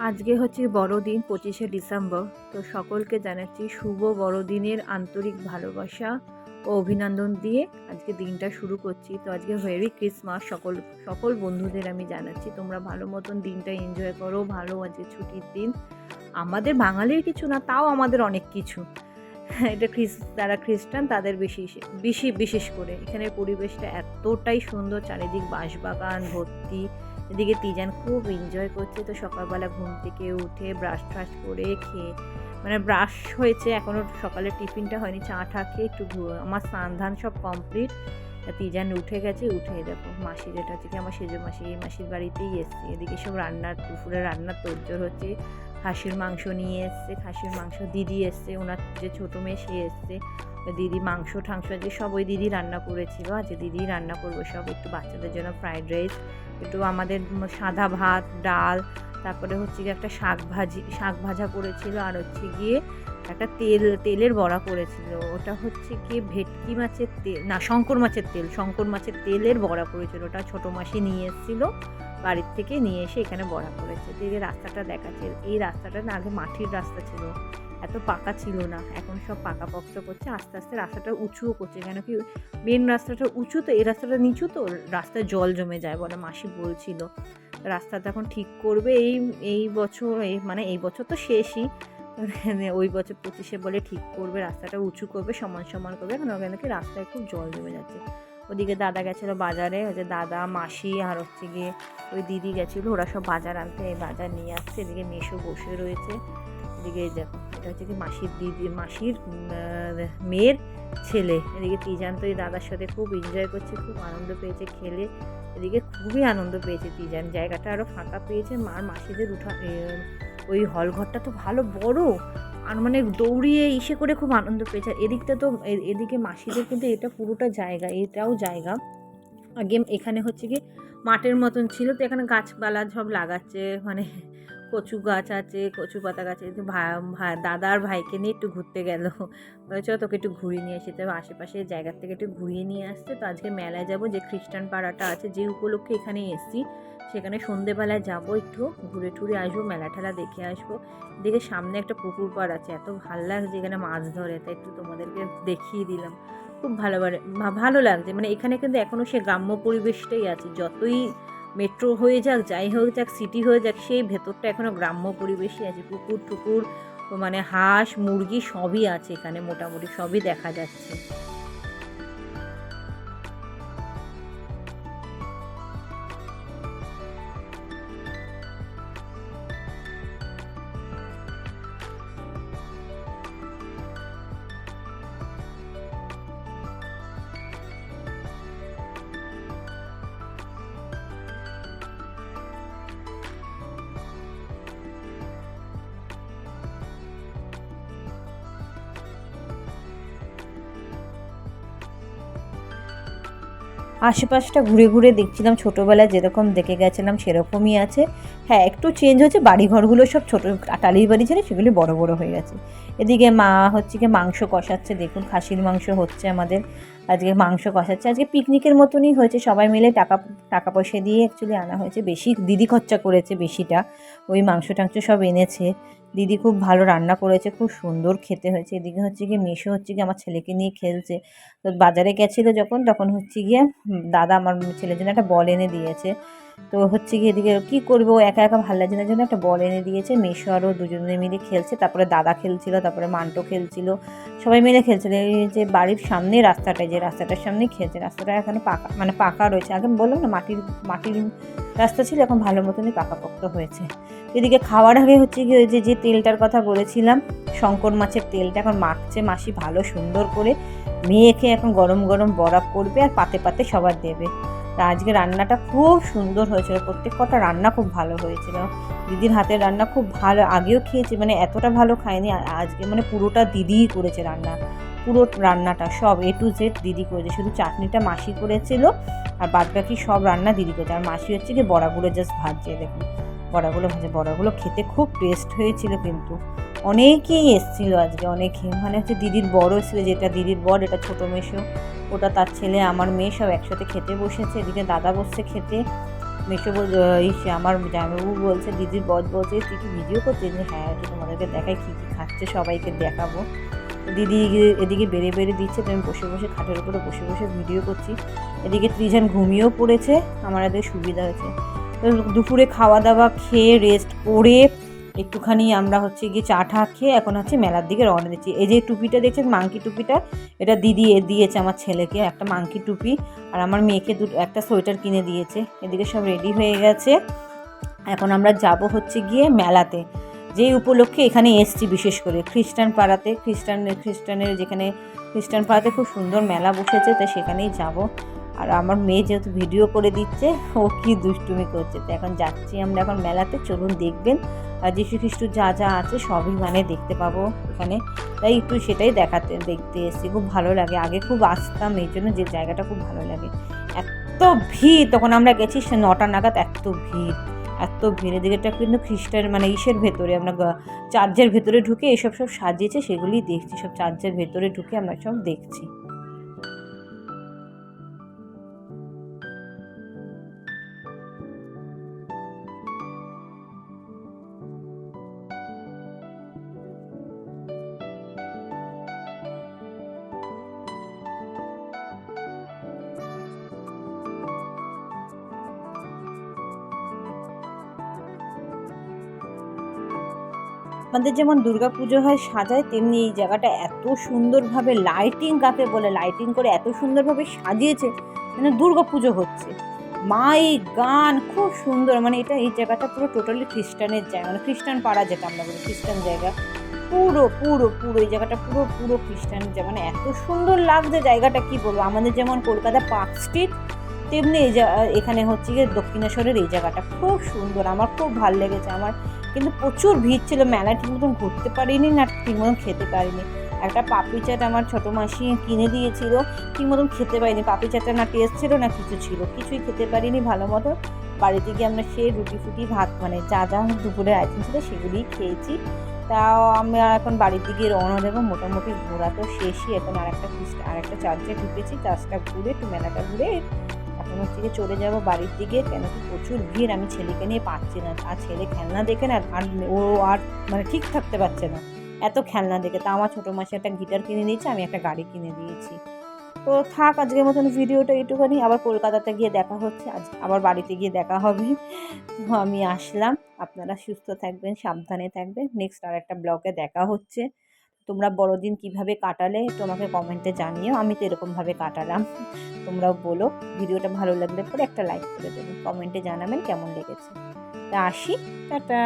আজকে হচ্ছে বড়দিন 25শে ডিসেম্বর। তো সকলকে জানাচ্ছি শুভ বড়দিনের আন্তরিক ভালোবাসা ও অভিনন্দন দিয়ে আজকে দিনটা শুরু করছি। তো আজকে মেরি ক্রিসমাস সকল বন্ধুদের আমি জানাচ্ছি তোমরা ভালো মতন দিনটা এনজয় করো। ভালো আজকে ছুটির দিন। আমাদের বাঙালির কিছু না, তাও আমাদের অনেক কিছু। এটা যারা খ্রিস্টান তাদের বিশেষ করে এখানের পরিবেশটা এতটাই সুন্দর, চারিদিক বাঁশবাগান ভর্তি। এদিকে তিজান খুব এনজয় করছে। তো সকালবেলা ঘুম থেকে উঠে ব্রাশ ট্রাশ করে খেয়ে, মানে ব্রাশ হয়েছে, এখনও সকালের টিফিনটা হয়নি, চা টা খেয়ে একটু আমার স্নান ধান সব কমপ্লিট। তিজান উঠে গেছে, উঠে দেখো মাসি, যেটা হচ্ছে কি আমার সেজো মাসি, এই মাসির বাড়িতেই এসছে। এদিকে সব দুপুরে রান্নার তোড়জোড় হচ্ছে। খাসির মাংস নিয়ে এসছে, খাসির মাংস দিদি এসছে, ওনার যে ছোটো মেয়ে সে এসছে। ওই দিদি মাংস ঠাংস যে সব ওই দিদি রান্না করেছিল, আজ দিদি রান্না করবো সব। একটু বাচ্চাদের জন্য ফ্রাইড রাইস, একটু আমাদের সাদা ভাত, ডাল, তারপরে হচ্ছে গিয়ে একটা শাক ভাজা করেছিল, আর হচ্ছে গিয়ে একটা তেলের বড়া করেছিল। ওটা হচ্ছে গিয়ে ভেটকি মাছের তেল না, শঙ্কর মাছের তেলের বড়া করেছিল। ওটা ছোটো মাসি নিয়ে এসেছিলো বাড়ির থেকে, নিয়ে এসে এখানে বড়া করেছে। তো এই রাস্তাটা দেখাচ্ছে, এই রাস্তাটা না আগে মাটির রাস্তা ছিল, এত পাকা ছিল না, এখন সব পাকা পক্ত করছে। আস্তে আস্তে রাস্তাটা উঁচুও করছে, কেন কি মেন রাস্তাটা উঁচু, তো এই রাস্তাটা নিচু, তো রাস্তায় জল জমে যায় বলে মাসি বলছিল। রাস্তাটা এখন ঠিক করবে এই বছর, এই বছর তো শেষই, ওই বছর 25শে বলে ঠিক করবে, রাস্তাটা উঁচু করবে, সমান করবে। এখন ওখানে কি রাস্তায় খুব জল জমে যাচ্ছে। ওদিকে দাদা গেছিলো বাজারে, হচ্ছে দাদা মাসি আর হচ্ছে গিয়ে ওই দিদি গেছিলো, ওরা সব বাজার আনতে, এই বাজার নিয়ে আসছে। এদিকে মেশো বসে রয়েছে। এদিকে দেখো, এটা হচ্ছে কি মাসির মেয়ের ছেলে। এদিকে তিজান তো এই দাদার সাথে খুব এনজয় করছে, খুব আনন্দ পেয়েছে খেলে। এদিকে খুবই আনন্দ পেয়েছে তিজান, জায়গাটা আরও ফাঁকা পেয়েছে। মাসিদের ওই হল ঘরটা তো ভালো বড়, আর মানে দৌড়িয়ে ইসে করে খুব আনন্দ পেয়েছে। এদিকটা তো এদিকে মাসিদের কিন্তু এটা পুরোটা জায়গা, এটাও জায়গা। আগে এখানে হচ্ছে কি মাঠের মতন ছিল, তো এখানে গাছপালা সব লাগাচ্ছে, মানে কচু গাছ আছে, কচু পাতা গাছ আছে। দাদার ভাইকে নিয়ে একটু ঘুরতে গেল, বলেছ তোকে একটু ঘুরিয়ে নিয়ে এসেছে, আশেপাশের জায়গার থেকে একটু ঘুরিয়ে নিয়ে আসছে। তো আজকে মেলায় যাব, যে খ্রিস্টান পাড়াটা আছে, যে উপলক্ষে এখানে এসেছি, সেখানে সন্ধেবেলায় যাবো, একটু ঘুরে টুরে আসবো, মেলা ঠেলা দেখে আসবো। এদিকে সামনে একটা পুকুর পাড় আছে, এত ভালো লাগছে এখানে মাছ ধরে, তাই একটু তোমাদেরকে দেখিয়ে দিলাম। খুব ভালো লাগছে, মানে এখানে কিন্তু এখনও সে গ্রাম্য পরিবেশটাই আছে। যতই মেট্রো হয়ে যাক, যাই হোক যাক, সিটি হয়ে যাক, সেই ভেতরটা এখনও গ্রাম্য পরিবেশই আছে। পুকুর টুকুর, মানে হাঁস মুরগি সবই আছে এখানে, মোটামুটি সবই দেখা যাচ্ছে। আশেপাশটা ঘুরে ঘুরে দেখছিলাম, ছোটোবেলায় যেরকম দেখে গেছিলাম সেরকমই আছে। হ্যাঁ, একটু চেঞ্জ হচ্ছে, বাড়িঘরগুলো সব ছোটো, টালির বাড়ি ছিল, সেগুলি বড় বড় হয়ে গেছে। এদিকে মা হচ্ছে কি মাংস কষাচ্ছে, দেখুন খাসির মাংস হচ্ছে আমাদের, আজকে মাংস কষাচ্ছে। আজকে পিকনিকের মতনই হয়েছে, সবাই মিলে টাকা পয়সা দিয়ে অ্যাকচুয়ালি আনা হয়েছে, বেশি দিদি খরচা করেছে বেশিটা, ওই মাংস টাংস সব এনেছে। দিদি খুব ভালো রান্না করেছে, খুব সুন্দর খেতে হয়েছে। এদিকে হচ্ছে গিয়ে মেশো হচ্ছে গিয়ে আমার ছেলেকে নিয়ে খেলছে। তো বাজারে গেছিলো তখন হচ্ছে গিয়ে দাদা আমার ছেলের জন্য একটা বল এনে দিয়েছে। তো হচ্ছে গিয়ে এদিকে কী করবে, ও একা একা ভালো লাগছে না, জন্য একটা বল এনে দিয়েছে। মেশো আরও দুজনে মিলে খেলছে, তারপরে দাদা খেলছিল, তারপরে মান্টো খেলছিল, সবাই মিলে খেলছিল। এই যে বাড়ির সামনে রাস্তাটায়, যে রাস্তাটার সামনেই খেলছে, রাস্তাটা এখন পাকা, মানে পাকা রয়েছে। আগে বললাম না মাটির রাস্তা ছিল, এখন ভালো মতনই পাকাপোক্ত হয়েছে। এদিকে খাওয়ার আগে হচ্ছে গিয়ে ওই যে তেলটার কথা বলেছিলাম, শঙ্কর মাছের তেলটা এখন মাখছে মাসি ভালো সুন্দর করে, মেখে এখন গরম গরম বড়া করবে আর পাতে পাতে সবার দেবে। তা আজকে রান্নাটা খুব সুন্দর হয়েছিল, প্রত্যেক কটা রান্না খুব ভালো হয়েছিল। দিদির হাতের রান্না খুব ভালো, আগেও খেয়েছি, মানে এতটা ভালো খাইনি। আজকে মানে পুরোটা দিদিই করেছে রান্না, পুরো রান্নাটা সব A to Z দিদি করেছে, শুধু চাটনিটা মাসি করেছিল, আর বাদ বাকি সব রান্না দিদি করেছে। আর মাসি হচ্ছে কি বড়াগুলো জাস্ট ভাজছে, দেখুন বড়াগুলো খেতে খুব টেস্ট হয়েছিল। কিন্তু অনেকেই এসেছিল আজকে, অনেকে, মানে হচ্ছে দিদির বড় এসেছিলো, যেটা দিদির বড়, এটা ছোটো মেশো, ওটা তার ছেলে, আমার মেয়ে, সব একসাথে খেতে বসেছে। এদিকে দাদা বসছে খেতে। মেশো আমার জামাইবাবু বলছে, দিদির বর বলছে তুই কি ভিডিও করছিস? হ্যাঁ, একটু তোমাদেরকে দেখাই কী কী খাচ্ছে, সবাইকে দেখাবো। দিদি এদিকে বেড়ে বেড়ে দিচ্ছে, তো আমি বসে বসে খাটের উপরে বসে বসে ভিডিও করছি। এদিকে ত্রিজান ঘুমিয়েও পড়েছে, আমার এদের সুবিধা হয়েছে। তো দুপুরে খাওয়া দাওয়া খেয়ে রেস্ট করে একটুখানি আমরা হচ্ছে গিয়ে চা ঠা খেয়ে এখন হচ্ছে মেলার দিকে রওনা দিচ্ছি। এই যে টুপিটা দেখছেন, মাংকি টুপিটা, এটা দিদি দিয়েছে আমার ছেলেকে, একটা মাংকি টুপি, আর আমার মেয়েকে একটা সোয়েটার কিনে দিয়েছে। এদিকে সব রেডি হয়ে গেছে। এখন আমরা যাব হচ্ছে গিয়ে মেলাতে, যেই উপলক্ষে এখানে এসছি, বিশেষ করে খ্রিস্টান পাড়াতে, খ্রিস্টানের যেখানে খ্রিস্টান পাড়াতে খুব সুন্দর মেলা বসেছে, তো সেখানেই যাব। আর আমার মেয়ে যেহেতু ভিডিও করে দিচ্ছে, ও কি দুষ্টুমি করছে। তো এখন যাচ্ছি আমরা এখন মেলাতে, চলুন দেখবেন। আর যীশু খ্রিস্ট যা যা আছে সবই মানে দেখতে পাবো এখানে, তাই একটু সেটাই দেখতে এসেছি। খুব ভালো লাগে, আগে খুব আসতাম, এই জন্য যে জায়গাটা খুব ভালো লাগে। এত ভিড়, তখন আমরা গেছি 9টা নাগাদ, এত ভিড়। এদিকেটা কিন্তু খ্রিস্টান মানে ইসের ভেতরে, আমরা চার্চের ভেতরে ঢুকে এসব সব সাজিয়েছে, সেগুলি দেখছি, সব চার্চের ভেতরে ঢুকে আমরা সব দেখছি। আমাদের যেমন দুর্গাপুজো হয় সাজায়, তেমনি এই জায়গাটা এত সুন্দরভাবে লাইটিং, কাকে বলে লাইটিং করে এত সুন্দরভাবে সাজিয়েছে, মানে দুর্গাপুজো হচ্ছে। মাইক গান খুব সুন্দর, মানে এই জায়গাটা পুরো টোটালি খ্রিস্টানের জায়গা, মানে খ্রিস্টান পাড়া যেটা আমরা বলি, খ্রিস্টান জায়গা, পুরো পুরো পুরো এই জায়গাটা পুরো পুরো খ্রিস্টান জায়গা, মানে এত সুন্দর লাগছে জায়গাটা, কি বলবো। আমাদের যেমন কলকাতা পার্ক স্ট্রিট, তেমনি এখানে হচ্ছে গিয়ে দক্ষিণেশ্বরের এই জায়গাটা খুব সুন্দর, আমার খুব ভালো লেগেছে। আমার কিন্তু প্রচুর ভিড় ছিল, মেলায় ঠিক মতন ঘুরতে পারিনি, না ঠিক মতন খেতে পারিনি। একটা পাপড়ি চাট আমার ছোটো মাসি কিনে দিয়েছিল, ঠিক মতন খেতে পারিনি। পাপড়ি চাটটা না টেস্ট ছিল না কিছু ছিল, কিছুই খেতে পারিনি ভালো মতো। বাড়িতে গিয়ে আমরা সে রুটি ফুটি ভাত, মানে যা যা দুপুরের আইটেম ছিল সেগুলিই খেয়েছি। তাও আমরা এখন বাড়ির দিকে রওনা দেবো। মোটামুটি ঘোরা তো শেষই, এখন আরেকটা চার্চে ঢুকেছি, চার্চটা ঘুরে একটু মেলাটা ঘুরে এখন হচ্ছে গিয়ে চলে যাবো বাড়ির দিকে। কেন কি প্রচুর ভিড়, আমি ছেলেকে নিয়ে পাচ্ছি না। আর ছেলে খেলনা দেখে না, আর ও আর মানে ঠিক থাকতে পারছে না, এত খেলনা দেখে। তা আমার ছোটো মাসি একটা গিটার কিনে দিয়েছে, আমি একটা গাড়ি কিনে দিয়েছি। তো থাক, আজকের মতন ভিডিওটা একটুখানি, আবার কলকাতাতে গিয়ে দেখা হচ্ছে, আবার বাড়িতে গিয়ে দেখা হবে। তো আমি আসলাম, আপনারা সুস্থ থাকবেন, সাবধানে থাকবেন। নেক্সট আর একটা ব্লগে দেখা হচ্ছে। তোমরা বড়দিন কিভাবে কাটালে একটু আমাকে কমেন্টে জানিও, আমি তো এরকমভাবে কাটালাম। তোমরাও বলো, ভিডিওটা ভালো লাগলে পরে একটা লাইক করে দেবেন, কমেন্টে জানাবেন কেমন লেগেছে। তা আসি, টাটা।